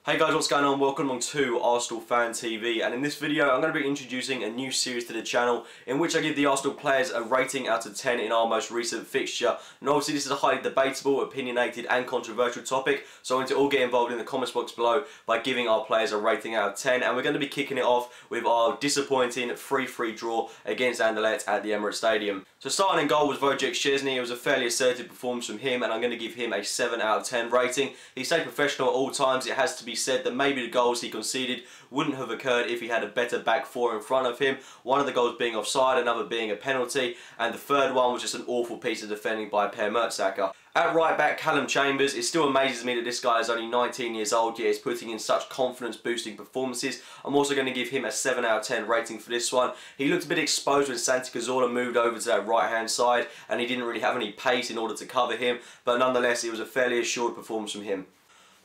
Hey guys, what's going on? Welcome along to Arsenal Fan TV, and in this video I'm going to be introducing a new series to the channel in which I give the Arsenal players a rating out of 10 in our most recent fixture. And obviously this is a highly debatable, opinionated and controversial topic, so I want to all get involved in the comments box below by giving our players a rating out of 10, and we're going to be kicking it off with our disappointing 3-3 draw against Anderlecht at the Emirates Stadium. So starting in goal was Wojciech Szczesny. It was a fairly assertive performance from him, and I'm going to give him a 7 out of 10 rating. He stayed professional at all times. It has to be said that maybe the goals he conceded wouldn't have occurred if he had a better back four in front of him. One of the goals being offside, another being a penalty, and the third one was just an awful piece of defending by Per Mertesacker. At right back, Callum Chambers, it still amazes me that this guy is only 19 years old, yet is putting in such confidence boosting performances. I'm also going to give him a 7 out of 10 rating for this one. He looked a bit exposed when Santi Cazorla moved over to that right hand side, and he didn't really have any pace in order to cover him, but nonetheless it was a fairly assured performance from him.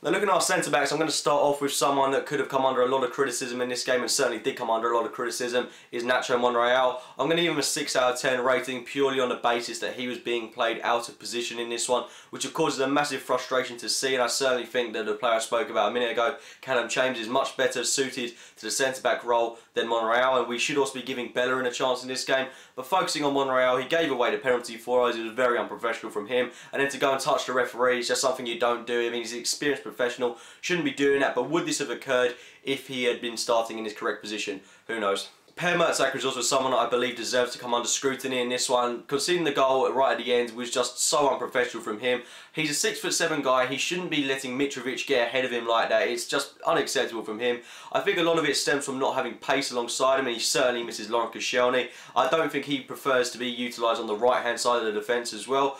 Now looking at our centre-backs, I'm going to start off with someone that could have come under a lot of criticism in this game, and certainly did come under a lot of criticism, is Nacho Monreal. I'm going to give him a 6 out of 10 rating purely on the basis that he was being played out of position in this one, which of course is a massive frustration to see, and I certainly think that the player I spoke about a minute ago, Callum Chambers, is much better suited to the centre-back role than Monreal, and we should also be giving Bellerin a chance in this game. But focusing on Monreal, he gave away the penalty for us. It was very unprofessional from him, and then to go and touch the referee is just something you don't do. I mean, he's an experienced professional, shouldn't be doing that, but would this have occurred if he had been starting in his correct position? Who knows? Per Mertesacker is also someone that I believe deserves to come under scrutiny in this one. Conceding the goal right at the end was just so unprofessional from him. He's a 6'7" guy. He shouldn't be letting Mitrovic get ahead of him like that. It's just unacceptable from him. I think a lot of it stems from not having pace alongside him, and he certainly misses Laurent Koscielny. I don't think he prefers to be utilised on the right hand side of the defence as well.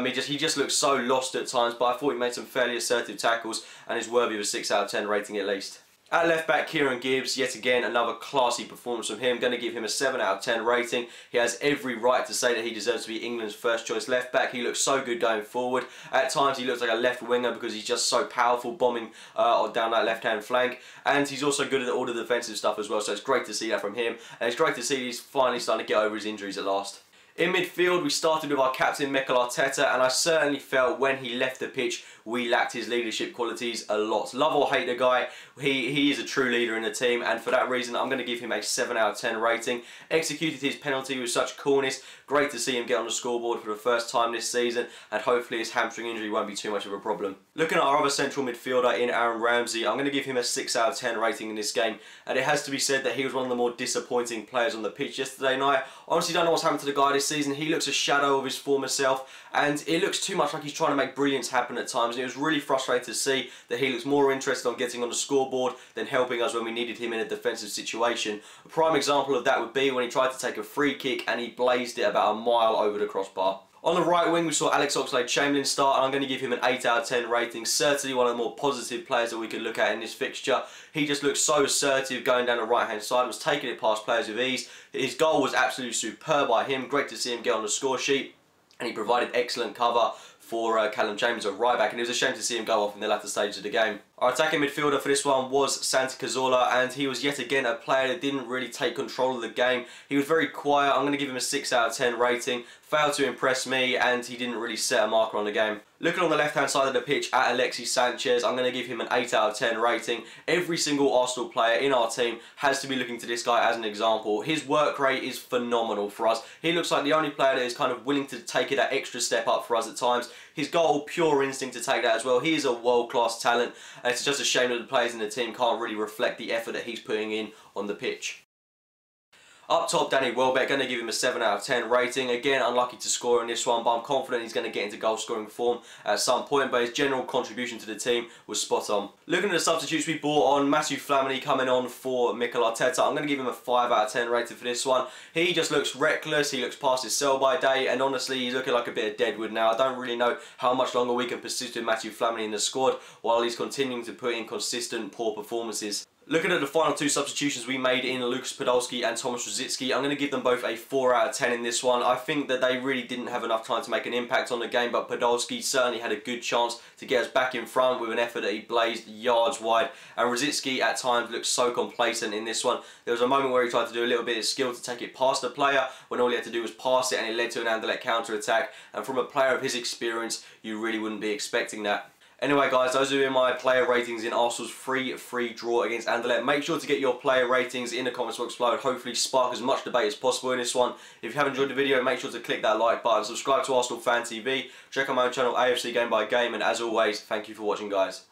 He just looks so lost at times, but I thought he made some fairly assertive tackles and is worthy of a 6 out of 10 rating at least. At left back, Kieran Gibbs, yet again another classy performance from him. Going to give him a 7 out of 10 rating. He has every right to say that he deserves to be England's first choice left back. He looks so good going forward. At times he looks like a left winger because he's just so powerful, bombing down that left hand flank. And he's also good at all the defensive stuff as well, so it's great to see that from him. And it's great to see he's finally starting to get over his injuries at last. In midfield, we started with our captain, Mikel Arteta, and I certainly felt when he left the pitch, we lacked his leadership qualities a lot. Love or hate the guy, he is a true leader in the team, and for that reason, I'm going to give him a 7 out of 10 rating. Executed his penalty with such coolness. Great to see him get on the scoreboard for the first time this season, and hopefully his hamstring injury won't be too much of a problem. Looking at our other central midfielder in Aaron Ramsey, I'm going to give him a 6 out of 10 rating in this game, and it has to be said that he was one of the more disappointing players on the pitch yesterday night. Honestly, don't know what's happened to the guy this season. He looks a shadow of his former self, and it looks too much like he's trying to make brilliance happen at times, and it was really frustrating to see that he looks more interested on getting on the scoreboard than helping us when we needed him in a defensive situation. A prime example of that would be when he tried to take a free kick and he blazed it about a mile over the crossbar. On the right wing, we saw Alex Oxlade-Chamberlain start, and I'm going to give him an 8 out of 10 rating. Certainly one of the more positive players that we could look at in this fixture. He just looked so assertive going down the right-hand side, was taking it past players with ease. His goal was absolutely superb by him. Great to see him get on the score sheet, and he provided excellent cover for Callum Chambers at right back, and it was a shame to see him go off in the latter stages of the game. Our attacking midfielder for this one was Santi Cazorla, and he was yet again a player that didn't really take control of the game. He was very quiet. I'm going to give him a 6 out of 10 rating. Failed to impress me, and he didn't really set a marker on the game. Looking on the left hand side of the pitch at Alexis Sanchez, I'm going to give him an 8 out of 10 rating. Every single Arsenal player in our team has to be looking to this guy as an example. His work rate is phenomenal for us. He looks like the only player that is kind of willing to take it that extra step up for us at times. His goal, pure instinct to take that as well. He is a world-class talent, and it's just a shame that the players in the team can't really reflect the effort that he's putting in on the pitch. Up top, Danny Welbeck, going to give him a 7 out of 10 rating. Again, unlucky to score in this one, but I'm confident he's going to get into goal scoring form at some point, but his general contribution to the team was spot on. Looking at the substitutes we brought on, Matthew Flamini coming on for Mikel Arteta. I'm going to give him a 5 out of 10 rating for this one. He just looks reckless, he looks past his sell-by date, and honestly, he's looking like a bit of deadwood now. I don't really know how much longer we can persist with Matthew Flamini in the squad while he's continuing to put in consistent poor performances. Looking at the final two substitutions we made in Lucas Podolski and Tomasz Rosicky, I'm going to give them both a 4 out of 10 in this one. I think that they really didn't have enough time to make an impact on the game, but Podolski certainly had a good chance to get us back in front with an effort that he blazed yards wide. And Rosicky at times looked so complacent in this one. There was a moment where he tried to do a little bit of skill to take it past the player when all he had to do was pass it, and it led to an Anderlecht counter-attack. And from a player of his experience, you really wouldn't be expecting that. Anyway guys, those are my player ratings in Arsenal's free draw against Anderlecht. Make sure to get your player ratings in the comments box below and hopefully spark as much debate as possible in this one. If you have enjoyed the video, make sure to click that like button, subscribe to Arsenal Fan TV, check out my own channel AFC Game by Game, and as always, thank you for watching guys.